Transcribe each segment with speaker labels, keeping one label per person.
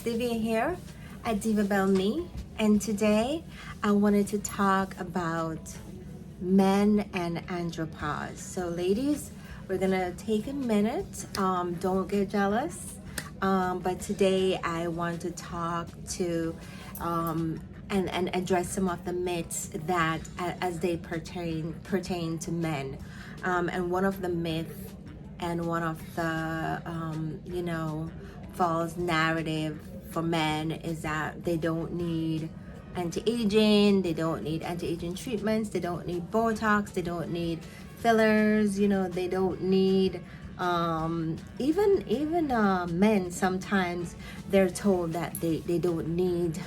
Speaker 1: Divya here at Diva Bell Me, and today I wanted to talk about men and andropause. So, ladies, we're gonna take a minute. Don't get jealous. But today I want to talk to and address some of the myths that as they pertain to men. And one of the myths and one of the false narrative for men is that they don't need anti-aging, they don't need anti-aging treatments, they don't need Botox, they don't need fillers, they don't need even men. Sometimes they're told that they don't need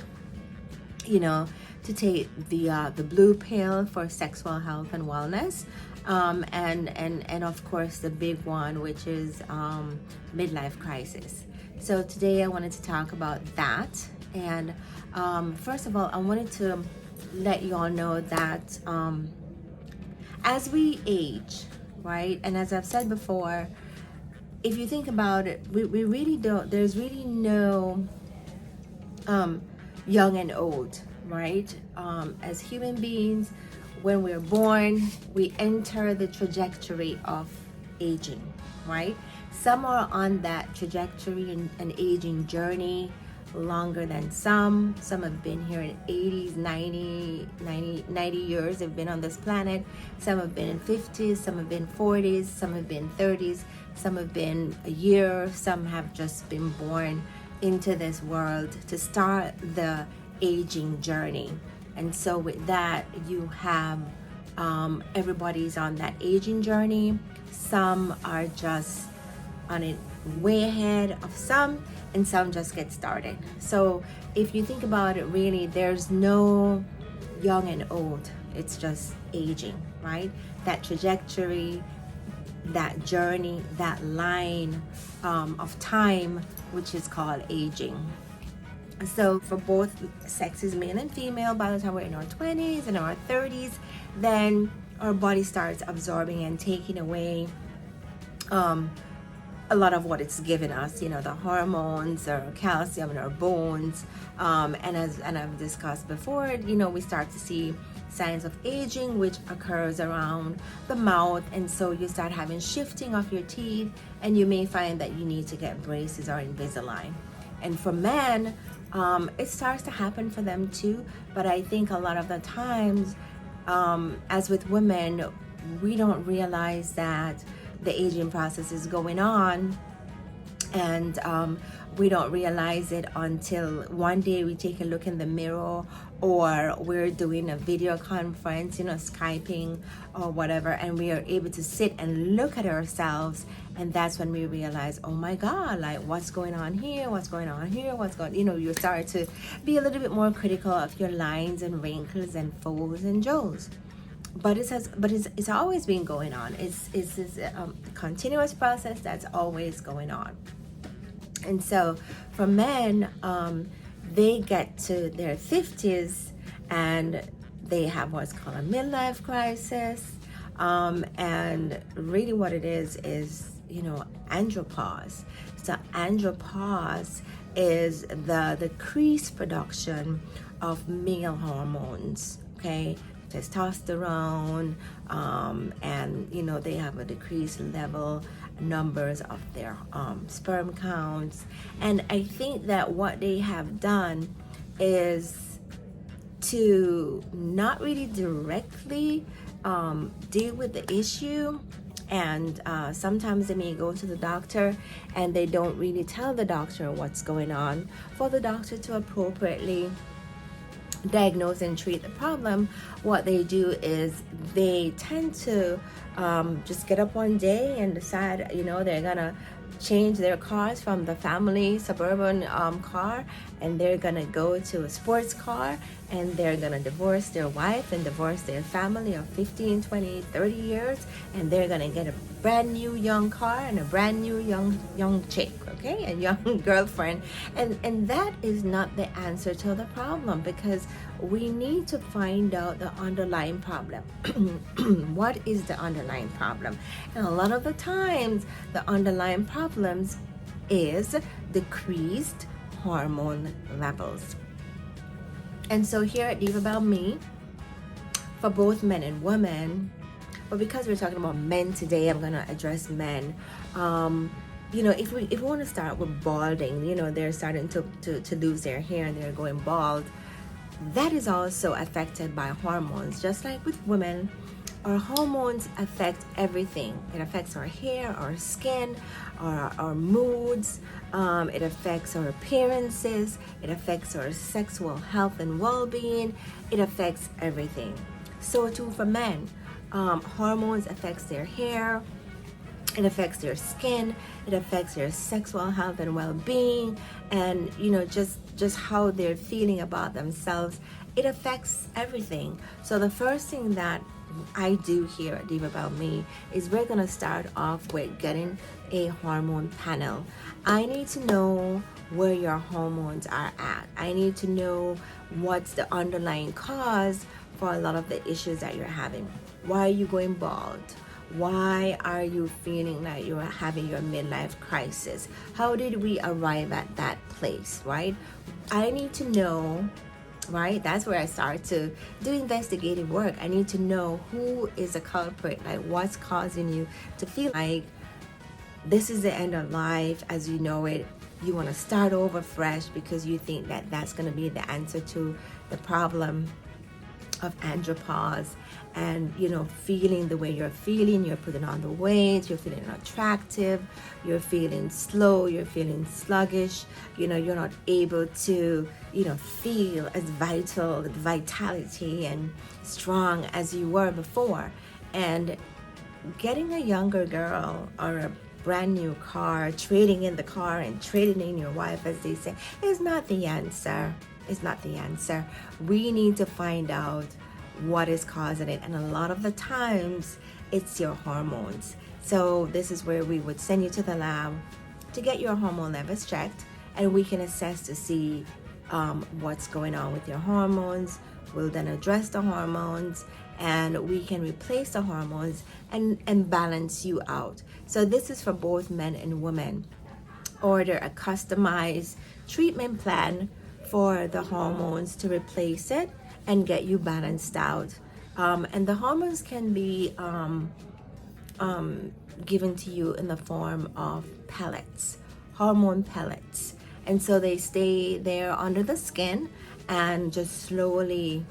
Speaker 1: to take the blue pill for sexual health and wellness, and of course the big one, which is midlife crisis. So today I wanted to talk about that. And first of all, I wanted to let you all know that as we age, right, and as I've said before, if you think about it, we really don't, there's really no young and old, right? As human beings, when we're born, we enter the trajectory of aging, right? Some are on that trajectory and aging journey longer than some. Some have been here in 80s, 90 years they've been on this planet. Some have been in 50s, some have been 40s, some have been 30s, some have been a year, some have just been born into this world to start the aging journey. And so with that, you have everybody's on that aging journey. Some are just on it way ahead of some, and some just get started. So if you think about it, really there's no young and old, it's just aging, right? That trajectory, that journey, that line of time, which is called aging. So for both sexes, male and female, by the time we're in our 20s and our 30s, then our body starts absorbing and taking away a lot of what it's given us, the hormones or calcium in our bones, and I've discussed before, we start to see signs of aging, which occurs around the mouth, and so you start having shifting of your teeth, and you may find that you need to get braces or Invisalign. And for men, it starts to happen for them too, but I think a lot of the times, as with women, we don't realize that the aging process is going on, and we don't realize it until one day we take a look in the mirror, or we're doing a video conference, Skyping or whatever, and we are able to sit and look at ourselves, and that's when we realize, oh my God, like what's going on here, what's going on here, you start to be a little bit more critical of your lines and wrinkles and folds and jowls. But it's always been going on. It's a continuous process that's always going on. And so for men, they get to their 50s and they have what's called a midlife crisis. And really what it is andropause. So andropause is the decreased production of male hormones, okay? Testosterone, and they have a decreased level numbers of their sperm counts. And I think that what they have done is to not really directly deal with the issue, and sometimes they may go to the doctor and they don't really tell the doctor what's going on for the doctor to appropriately diagnose and treat the problem. What they do is they tend to just get up one day and decide, they're gonna change their cars from the family suburban car, and they're gonna go to a sports car, and they're gonna divorce their wife and divorce their family of 15, 20, 30 years, and they're gonna get a brand new young car and a brand new young chick, okay, a young girlfriend. And that is not the answer to the problem, because we need to find out the underlying problem. What is the underlying problem? And a lot of the times the underlying problems is decreased hormone levels. And so here at Diva About Me, for both men and women, but because we're talking about men today, I'm going to address men. If we want to start with balding, they're starting to lose their hair and they're going bald. That is also affected by hormones. Just like with women, our hormones affect everything. It affects our hair, our skin, our moods. It affects our appearances. It affects our sexual health and well-being. It affects everything. So too for men. Hormones affects their hair. It affects their skin. It affects their sexual health and well-being, and just how they're feeling about themselves. It affects everything. So the first thing that I do here at Diva About Me is we're gonna start off with getting a hormone panel. I need to know where your hormones are at. I need to know what's the underlying cause for a lot of the issues that you're having. Why are you going bald? Why are you feeling like you're having your midlife crisis? How did we arrive at that place, right? I need to know, right? That's where I start to do investigative work. I need to know who is the culprit, like what's causing you to feel like this is the end of life as you know it. You want to start over fresh because you think that that's going to be the answer to the problem of andropause, and feeling the way you're feeling. You're putting on the weight, you're feeling attractive, you're feeling slow, you're feeling sluggish, you're not able to feel as vitality and strong as you were before. And getting a younger girl or a brand new car, trading in the car and trading in your wife, as they say, is not the answer. It's not the answer. We need to find out what is causing it, and a lot of the times it's your hormones. So this is where we would send you to the lab to get your hormone levels checked, and we can assess to see what's going on with your hormones. We'll then address the hormones, and we can replace the hormones and balance you out. So this is for both men and women. Order a customized treatment plan for the hormones to replace it and get you balanced out. And the hormones can be given to you in the form of pellets, hormone pellets. And so they stay there under the skin and just slowly,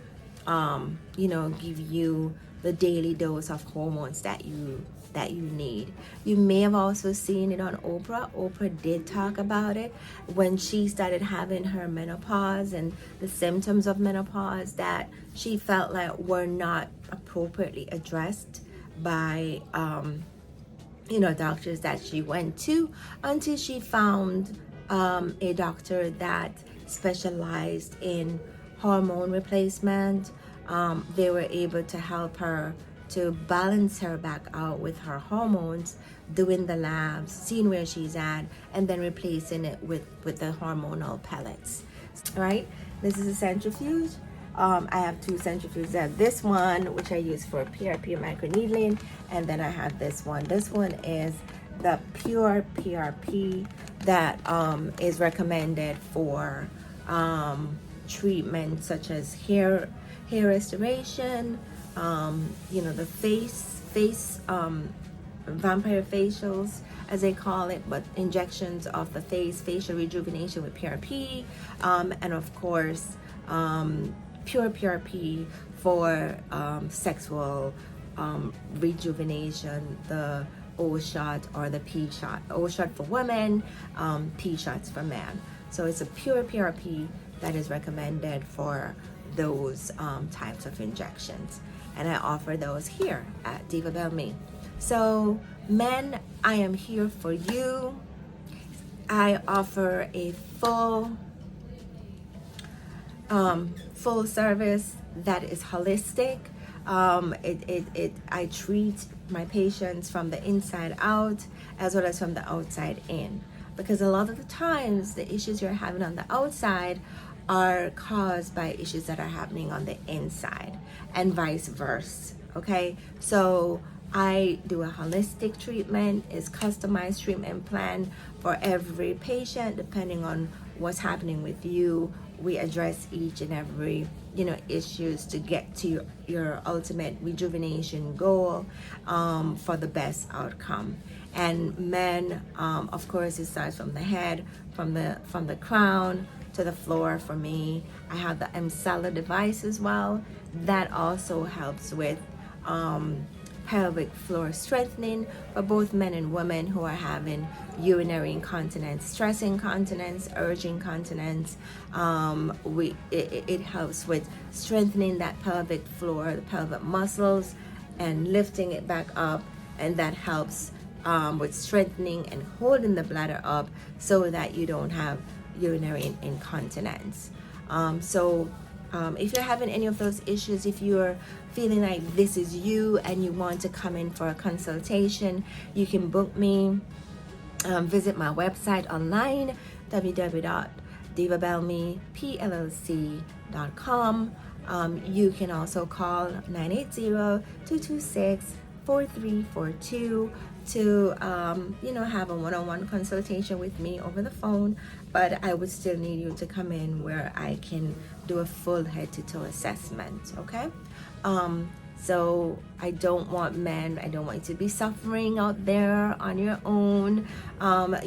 Speaker 1: give you the daily dose of hormones that you need. You may have also seen it on Oprah. Oprah did talk about it when she started having her menopause and the symptoms of menopause that she felt like were not appropriately addressed by doctors that she went to, until she found a doctor that specialized in hormone replacement. They were able to help her to balance her back out with her hormones, doing the labs, seeing where she's at, and then replacing it with the hormonal pellets. Right? This is a centrifuge. I have two centrifuges. I have this one, which I use for PRP microneedling, and then I have this one. This one is the pure PRP that is recommended for treatment such as hair restoration, the face vampire facials, as they call it, but injections of the facial rejuvenation with PRP, and of course pure PRP for sexual rejuvenation, the O shot or the P shot. O shot for women, P shots for men. So it's a pure PRP that is recommended for those types of injections, and I offer those here at Diva About Me. So men, I am here for you. I offer a full service that is holistic. I treat my patients from the inside out as well as from the outside in, because a lot of the times the issues you're having on the outside are caused by issues that are happening on the inside, and vice versa. Okay, so I do a holistic treatment. It's customized treatment plan for every patient depending on what's happening with you. We address each and every issues to get to your ultimate rejuvenation goal, for the best outcome. And men, of course, it starts from the head, from the crown to the floor. For me, I have the Emsella device as well. That also helps with pelvic floor strengthening for both men and women who are having urinary incontinence, stress incontinence, urge incontinence. It helps with strengthening that pelvic floor, the pelvic muscles, and lifting it back up, and that helps with strengthening and holding the bladder up so that you don't have urinary incontinence. If you're having any of those issues, if you're feeling like this is you and you want to come in for a consultation, you can book me. Visit my website online, www.divabellmepllc.com. You can also call 980-226-4342 to have a one-on-one consultation with me over the phone. But I would still need you to come in where I can do a full head-to-toe assessment. Okay. So I don't want you to be suffering out there on your own.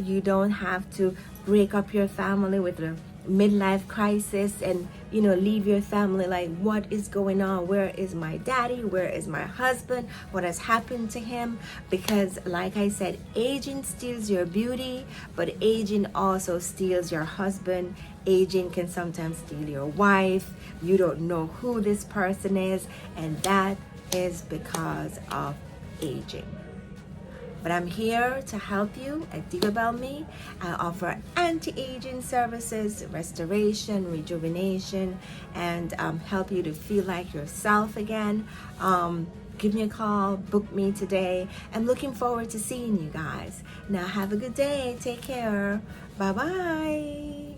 Speaker 1: You don't have to break up your family with a midlife crisis and leave your family like, what is going on? Where is my daddy? Where is my husband? What has happened to him? Because like I said, aging steals your beauty, but aging also steals your husband. Aging can sometimes steal your wife. You don't know who this person is, and that is because of aging. But I'm here to help you at Diva Bell Me. I offer anti-aging services, restoration, rejuvenation, and help you to feel like yourself again. Give me a call, book me today. I'm looking forward to seeing you guys. Now have a good day. Take care. Bye-bye.